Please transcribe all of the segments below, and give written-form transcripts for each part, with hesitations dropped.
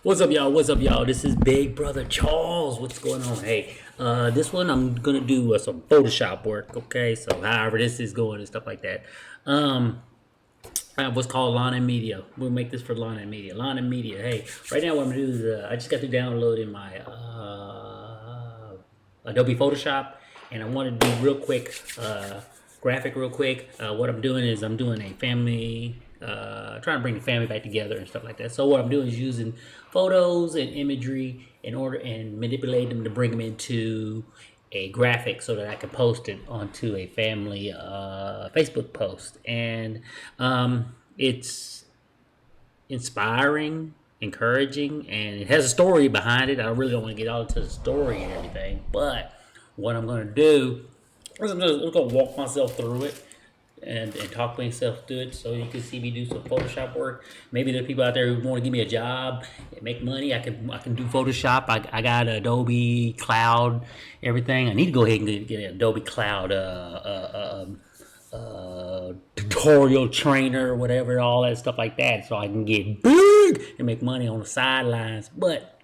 What's up, y'all? What's up, y'all? This is Big Brother Charles. What's going on? Hey, this one I'm gonna do some Photoshop work. Okay, so however this is going and stuff like that. Um, what's called Lana Media. We'll make this for Lana Media. Lana Media. Hey, right now what I'm gonna do is I just got to download in my Adobe Photoshop, and I want to do real quick graphic real quick. What I'm doing is I'm doing a family, trying to bring the family back together and stuff like that. So what I'm doing is using photos and imagery in order and manipulate them to bring them into a graphic so that I can post it onto a family Facebook post. And it's inspiring, encouraging, and it has a story behind it. I really don't want to get all into the story and everything, but what I'm going to do is I'm just going to walk myself through it and talk myself through it so you can see me do some Photoshop work. Maybe there's people out there who want to give me a job and make money. I can do Photoshop. I got Adobe Cloud, everything. I need to go ahead and get an Adobe Cloud tutorial trainer, whatever, all that stuff like that, so I can get big and make money on the sidelines. But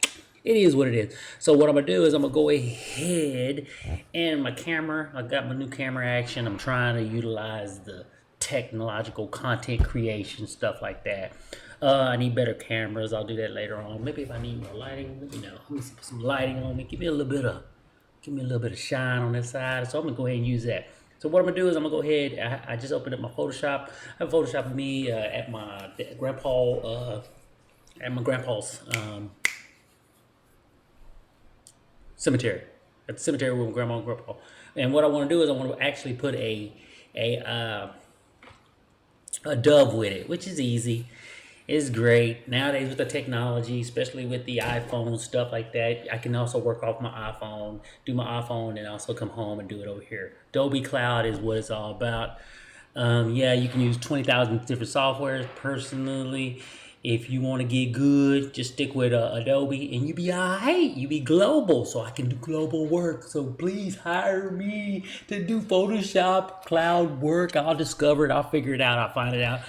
it is what it is. So what I'm gonna do is I'm gonna go ahead and my camera. I got my new camera action. I'm trying to utilize the technological content creation stuff like that. I need better cameras. I'll do that later on. Maybe if I need more lighting, let me know. Let me put some lighting on me. Give me a little bit of shine on this side. So I'm gonna go ahead and use that. So what I'm gonna do is I'm gonna go ahead. I just opened up my Photoshop. I have Photoshop of me at my grandpa's cemetery. At the cemetery with my grandma and grandpa. And what I want to do is I want to actually put a dove with it, which is easy. It's great nowadays with the technology, especially with the iPhone stuff like that. I can also work off my iPhone, do my iPhone, and also come home and do it over here. Adobe Cloud is what it's all about. Yeah, you can use 20,000 different softwares. Personally, if you want to get good, just stick with Adobe and you be alright. You be global, so I can do global work. So please hire me to do Photoshop Cloud work. I'll discover it. I'll figure it out. I'll find it out.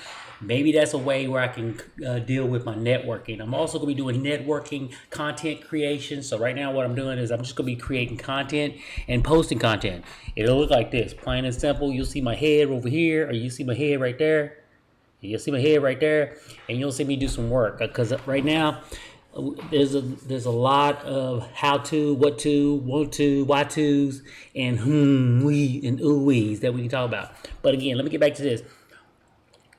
Maybe that's a way where I can deal with my networking. I'm also going to be doing networking content creation. So right now what I'm doing is I'm just going to be creating content and posting content. It'll look like this, plain and simple. You'll see my head over here, or you see my head right there. You'll see my head right there, and you'll see me do some work. Because right now there's a lot of how to, what to, want to, why to's, and we and ooh wees that we can talk about. But again, let me get back to this.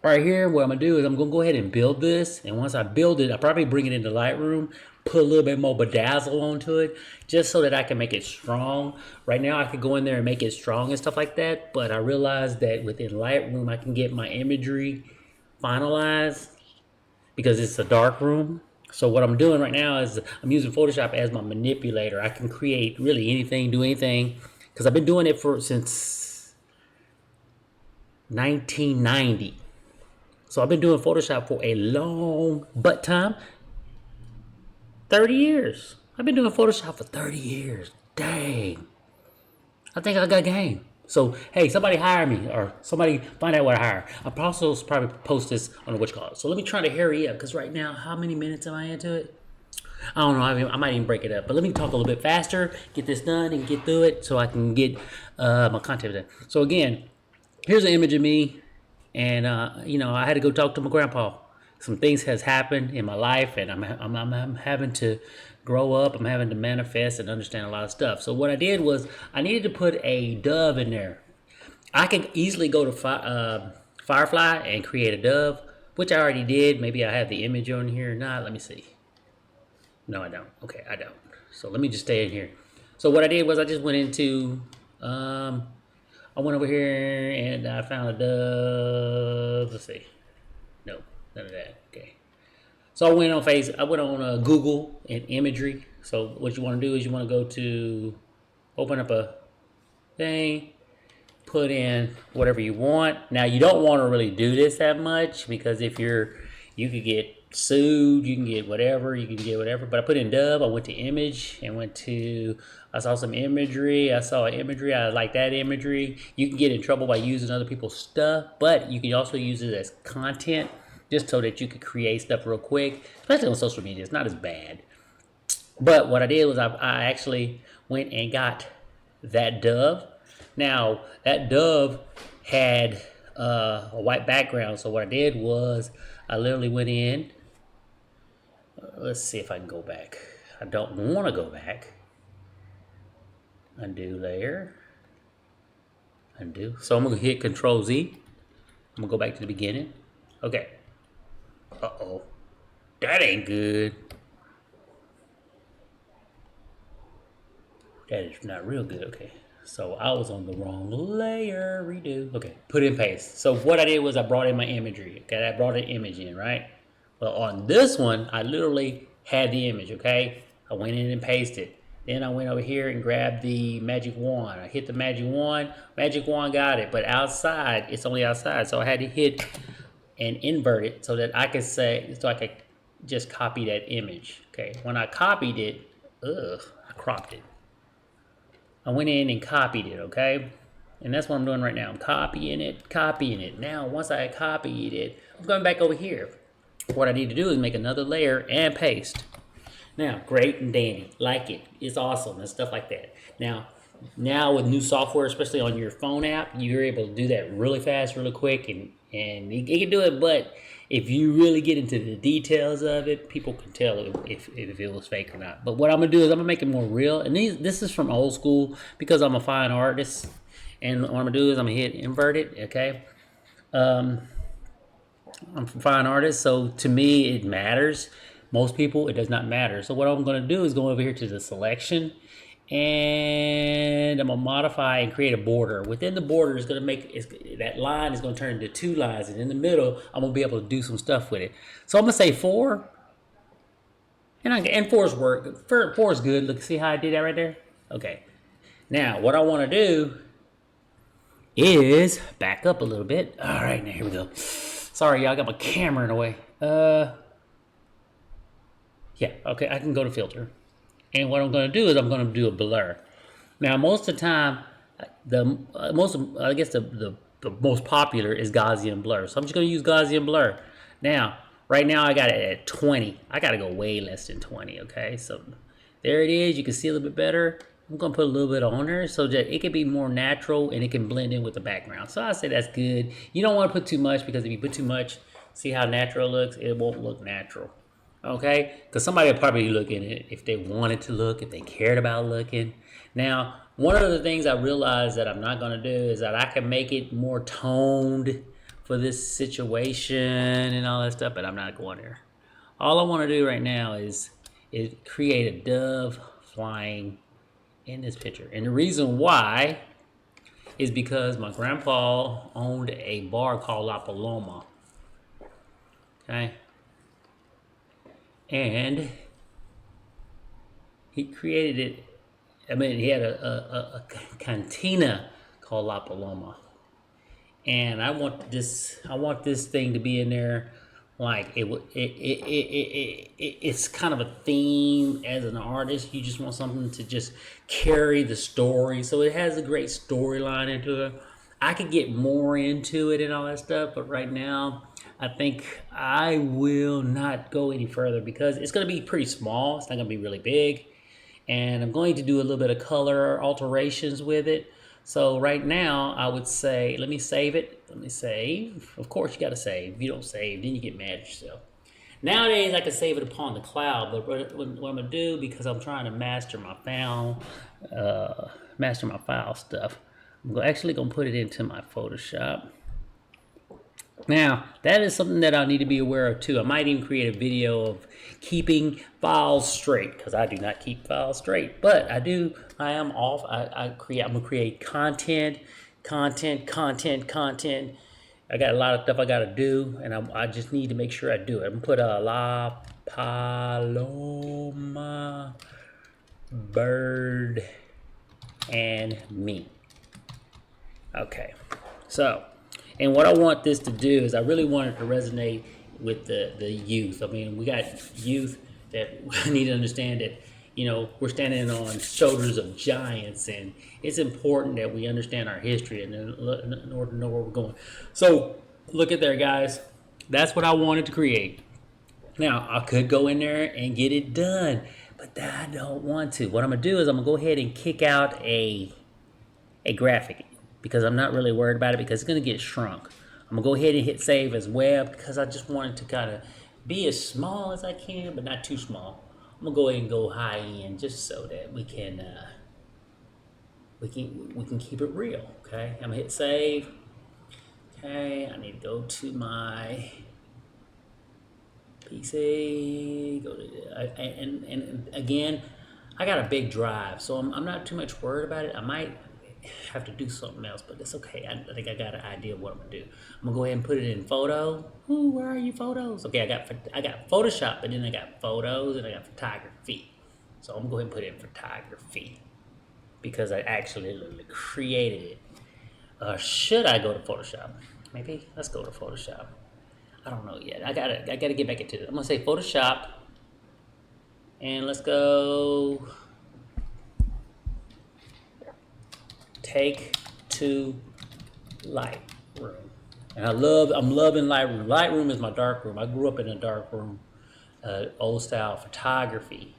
Right here, what I'm gonna do is I'm gonna go ahead and build this, and once I build it, I'll probably bring it into Lightroom, put a little bit more bedazzle onto it, just so that I can make it strong. Right now, I could go in there and make it strong and stuff like that, but I realized that within Lightroom, I can get my imagery finalized because it's a dark room. So what I'm doing right now is I'm using Photoshop as my manipulator. I can create really anything, do anything, because I've been doing it since 1990. So I've been doing Photoshop for a long time. 30 years. I've been doing Photoshop for 30 years. Dang. I think I got game. So, hey, somebody hire me, or somebody find out what I hire. I'll also probably post this on the whatchamacallit. So let me try to hurry up, because right now, how many minutes am I into it? I don't know. I might even break it up. But let me talk a little bit faster, get this done, and get through it so I can get my content done. So again, here's an image of me. And I had to go talk to my grandpa. Some things has happened in my life, and I'm having to grow up. I'm having to manifest and understand a lot of stuff. So what I did was I needed to put a dove in there. I can easily go to Firefly and create a dove, which I already did. Maybe I have the image on here or not. Let me see. No, I don't. Okay, I don't. So let me just stay in here. So what I did was I just went into I went over here and I found a dove. Let's see. No, none of that. Okay. So I went on Google and imagery. So what you want to do is you want to go to open up a thing, put in whatever you want. Now you don't want to really do this that much, because you could get sued, you can get whatever, But I put in dove, I went to image, and I saw some imagery. I like that imagery. You can get in trouble by using other people's stuff, but you can also use it as content. just so that you could create stuff real quick, especially on social media. It's not as bad. But what I did was I actually went and got that dove. Now, that dove had a white background. So what I did was I literally went in. Let's see if I can go back. I don't want to go back. Undo layer. Undo. So I'm going to hit Control Z. I'm going to go back to the beginning. Okay. Uh-oh. That ain't good. That is not real good. Okay. So I was on the wrong layer. Redo. Okay. Put in paste. So what I did was I brought in my imagery. Okay. I brought an image in, right? Well, on this one, I literally had the image. Okay. I went in and pasted. Then I went over here and grabbed the magic wand. I hit the magic wand. Magic wand got it. But outside, it's only outside. So I had to hit and invert it so that I could say, so I could just copy that image. Okay. When I copied it, I cropped it. I went in and copied it, okay? And that's what I'm doing right now. I'm copying it. Now, once I copied it, I'm going back over here. What I need to do is make another layer and paste. Now, great and dandy. Like it. It's awesome and stuff like that. Now with new software, especially on your phone app, you're able to do that really fast, really quick, and it can do it, but if you really get into the details of it, people can tell if it was fake or not. But what I'm gonna do is I'm gonna make it more real. And this is from old school because I'm a fine artist. And what I'm gonna do is I'm gonna hit invert it. Okay. I'm a fine artist, so to me it matters. Most people it does not matter. So what I'm gonna do is go over here to the selection. And I'm gonna modify and create a border. Within the border is gonna that line is gonna turn into 2 lines, and in the middle I'm gonna be able to do some stuff with it. So I'm gonna say 4, and 4's work. 4 is good. Look, see how I did that right there? Okay. Now what I want to do is back up a little bit. All right, now here we go. Sorry, y'all, I got my camera in the way. Yeah, okay, I can go to filter. And what I'm going to do is I'm going to do a blur. Now, most of the time, the most popular is Gaussian blur. So I'm just going to use Gaussian blur. Now, right now I got it at 20. I got to go way less than 20, okay? So there it is. You can see a little bit better. I'm going to put a little bit on there so that it can be more natural and it can blend in with the background. So I say that's good. You don't want to put too much because if you put too much, see how natural it looks? It won't look natural. Okay, because somebody will probably look at it if they wanted to look, if they cared about looking. Now, one of the things I realized that I'm not going to do is that I can make it more toned for this situation and all that stuff, but I'm not going there. All I want to do right now is create a dove flying in this picture. And the reason why is because my grandpa owned a bar called La Paloma. Okay. And he created it. I mean, he had a cantina called La Paloma, and I want this thing to be in there. Like it's kind of a theme as an artist. You just want something to just carry the story, so it has a great storyline into it. I could get more into it and all that stuff, but right now I think I will not go any further because it's going to be pretty small. It's not going to be really big. And I'm going to do a little bit of color alterations with it. So right now, I would say, let me save it. Let me save. Of course, you got to save. If you don't save, then you get mad at yourself. Nowadays, I can save it upon the cloud. But what I'm going to do, because I'm trying to master my file stuff, I'm actually going to put it into my Photoshop. Now, that is something that I need to be aware of too. I might even create a video of keeping files straight because I do not keep files straight. But I'm gonna create content. I got a lot of stuff I gotta do, and I just need to make sure I do it. I'm gonna put a La Paloma bird and me. Okay, so. And what I want this to do is I really want it to resonate with the youth. I mean, we got youth that need to understand that, we're standing on shoulders of giants, and it's important that we understand our history in order to know where we're going. So look at there, guys. That's what I wanted to create. Now, I could go in there and get it done, but I don't want to. What I'm going to do is I'm going to go ahead and kick out a graphic because I'm not really worried about it because it's going to get shrunk. I'm going to go ahead and hit save as web because I just want it to kind of be as small as I can, but not too small. I'm going to go ahead and go high end just so that we can keep it real, okay? I'm going to hit save. Okay, I need to go to my PC, go to, and again, I got a big drive, so I'm not too much worried about it. I might have to do something else, but it's okay. I think I got an idea of what I'm gonna do. I'm gonna go ahead and put it in photo. Ooh, where are you photos? Okay, I got Photoshop, but then I got photos and I got photography. So I'm gonna go ahead and put it in photography because I actually literally created it. Should I go to Photoshop? Maybe let's go to Photoshop. I don't know yet. I gotta get back into it. I'm gonna say Photoshop, and let's go take to Lightroom. And I'm loving Lightroom. Lightroom is my dark room. I grew up in a dark room, old style photography.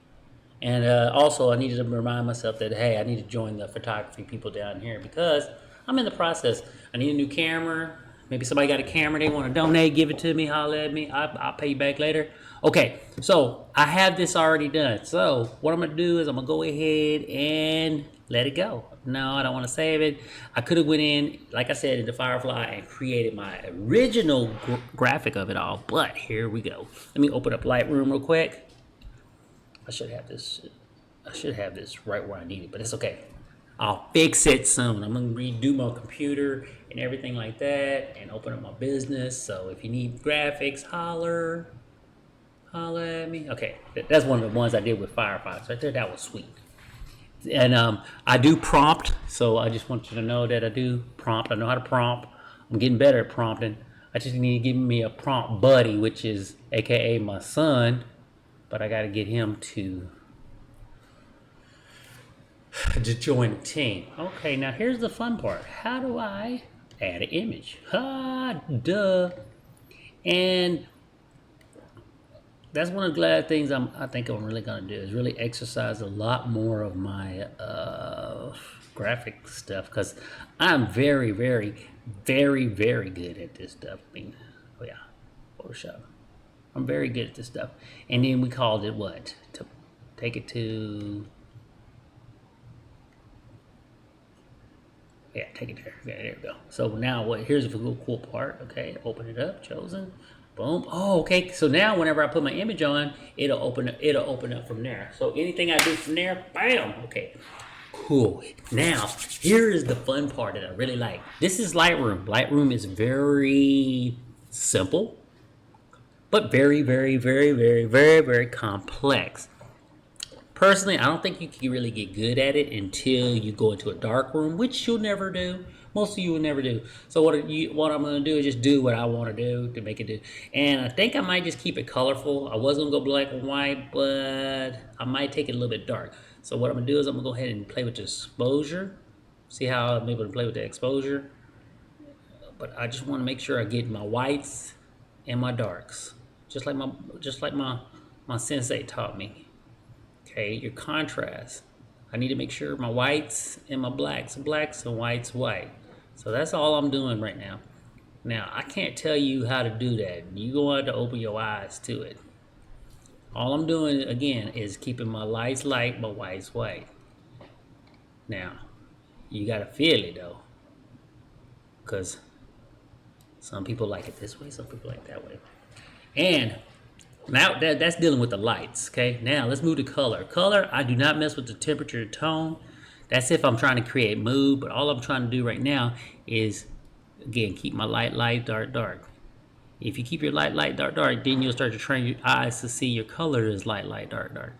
And also, I needed to remind myself that, hey, I need to join the photography people down here because I'm in the process. I need a new camera. Maybe somebody got a camera they want to donate, give it to me, holler at me. I'll pay you back later. Okay, so I have this already done. So what I'm going to do is I'm going to go ahead and let it go. No, I don't want to save it. I could have went in, like I said, into Firefly and created my original graphic of it all. But here we go. Let me open up Lightroom real quick. I should have this right where I need it, but it's okay. I'll fix it soon. I'm gonna redo my computer and everything like that and open up my business. So if you need graphics, holler at me. Okay, that's one of the ones I did with Firefox right there. That was sweet. And I do prompt, so I just want you to know that I do prompt. I know how to prompt. I'm getting better at prompting. I just need to give me a prompt buddy, which is AKA my son. But I got to get him to join the team. Okay, now here's the fun part. How do I add an image? Duh. And that's one of the glad things I think I'm really going to do is really exercise a lot more of my graphic stuff because I'm very, very, very, very good at this stuff. I mean, oh yeah, Photoshop. I'm very good at this stuff. And then we called it what? To take it to... Yeah, take it there. Okay, there we go. So now here's the cool part. Okay, open it up, chosen. Boom. Oh, okay. So now whenever I put my image on, it'll open up from there. So anything I do from there, bam. Okay. Cool. Now, here is the fun part that I really like. This is Lightroom. Lightroom is very simple, but very, very, very, very, very, very complex. Personally, I don't think you can really get good at it until you go into a dark room, which you'll never do. Most of you will never do. So what I'm going to do is just do what I want to do to make it do. And I think I might just keep it colorful. I was going to go black and white, but I might take it a little bit dark. So what I'm going to do is I'm going to go ahead and play with the exposure. See how I'm able to play with the exposure. But I just want to make sure I get my whites and my darks. Just like my sensei taught me. Okay, your contrast. I need to make sure my whites and my blacks and whites white. So that's all I'm doing right now. Now, I can't tell you how to do that. You're going to have to open your eyes to it. All I'm doing, again, is keeping my lights light, my whites white. Now, you got to feel it, though. Because some people like it this way, some people like that way. And now that's dealing with the lights, okay? Now let's move to color. Color, I do not mess with the temperature tone. That's if I'm trying to create mood, but all I'm trying to do right now is, again, keep my light, dark, dark. If you keep your light, dark, dark, then you'll start to train your eyes to see your color is light, dark, dark.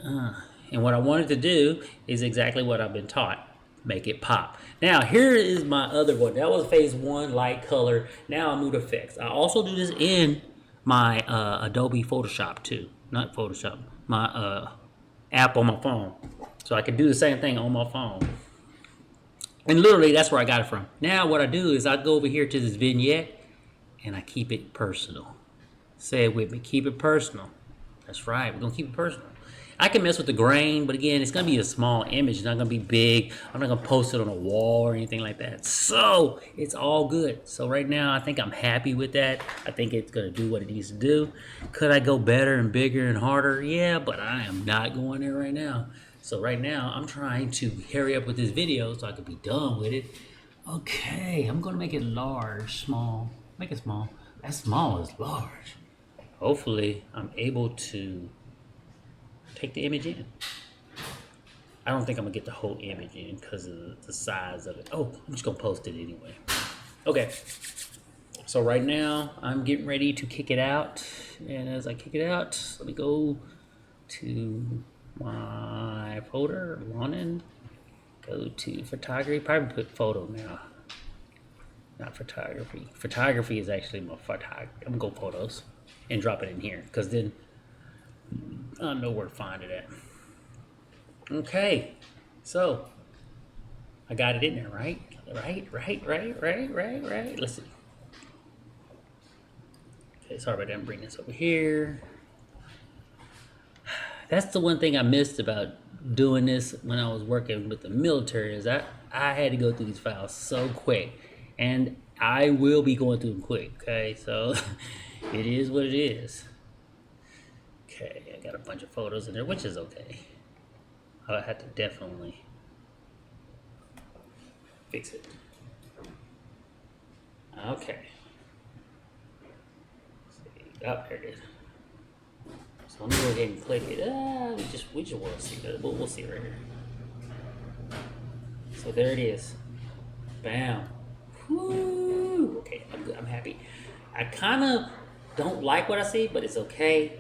And what I wanted to do is exactly what I've been taught. Make it pop. Now, here is my other one. That was phase one, light, color. Now I move to effects. I also do this in my Adobe Photoshop too. Not Photoshop. My app on my phone. So I can do the same thing on my phone. And literally, that's where I got it from. Now, what I do is I go over here to this vignette. and I keep it personal. Say it with me, keep it personal. That's right, we're gonna keep it personal. I can mess with the grain, but again, it's gonna be a small image. It's not gonna be big. I'm not gonna post it on a wall or anything like that. So it's all good. So right now, I think I'm happy with that. I think it's gonna do what it needs to do. Could I go better and bigger and harder? Yeah, but I am not going there right now. So right now, I'm trying to hurry up with this video so I can be done with it. Okay, I'm gonna make it large, small. Make it small. That small is large. Hopefully, I'm able to take the image in. I don't think I'm gonna get the whole image in because of the size of it. Oh, I'm just gonna post it anyway. Okay. So right now I'm getting ready to kick it out, and as I kick it out, let me go to my folder, Lonin. Go to photography. Probably put photo now. Not photography. Photography is actually my photography. I'm gonna go photos and drop it in here because then I know where to find it at. Okay, so I got it in there, right? Right. Let's see. Okay, sorry about that. I'm bringing this over here. That's the one thing I missed about doing this when I was working with the military is I had to go through these files so quick, and I will be going through them quick. Okay, so it is what it is. Okay, I got a bunch of photos in there, which is okay. I had to definitely fix it. Okay. Oh, there it is. So I'm gonna go ahead and click it. We just want to see that. We'll see right here. So there it is. Bam. Whoo. Okay, I'm good. I'm happy. I kind of don't like what I see, but it's okay.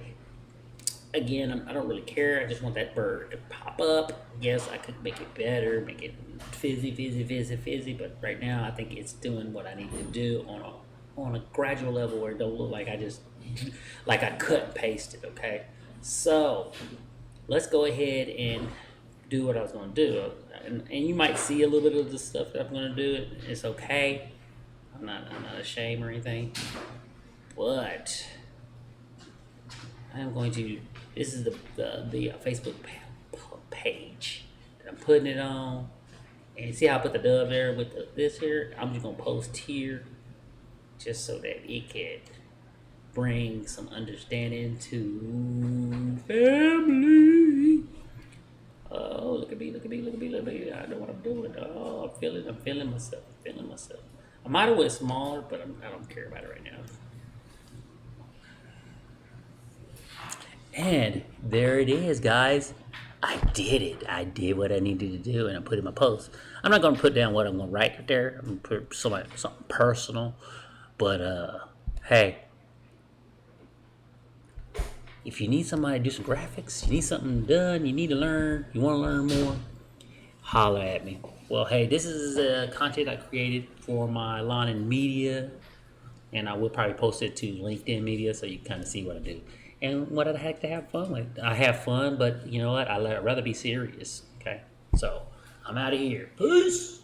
Again, I don't really care. I just want that bird to pop up. Yes, I could make it better, make it fizzy, but right now I think it's doing what I need to do on a gradual level where it don't look like I cut and pasted, okay? So, let's go ahead and do what I was going to do. And you might see a little bit of the stuff that I'm going to do. It's okay. I'm not ashamed or anything. But I am going to... This is the Facebook page that I'm putting it on. And see how I put the dove there with this here? I'm just going to post here just so that it can bring some understanding to family. Oh, look at me. I know what I'm doing. Oh, I'm feeling myself. I might have went smaller, but I don't care about it right now. And there it is, guys. I did it. I did what I needed to do, and I put in my post. I'm not going to put down what I'm going to write there. I'm going to put something personal. But, hey, if you need somebody to do some graphics, you need something done, you need to learn, you want to learn more, holler at me. Well, hey, this is content I created for my lawn and media, and I will probably post it to LinkedIn media so you can kind of see what I do. And what I like to have fun with. I have fun, but you know what? I'd rather be serious, okay? So, I'm out of here. Peace!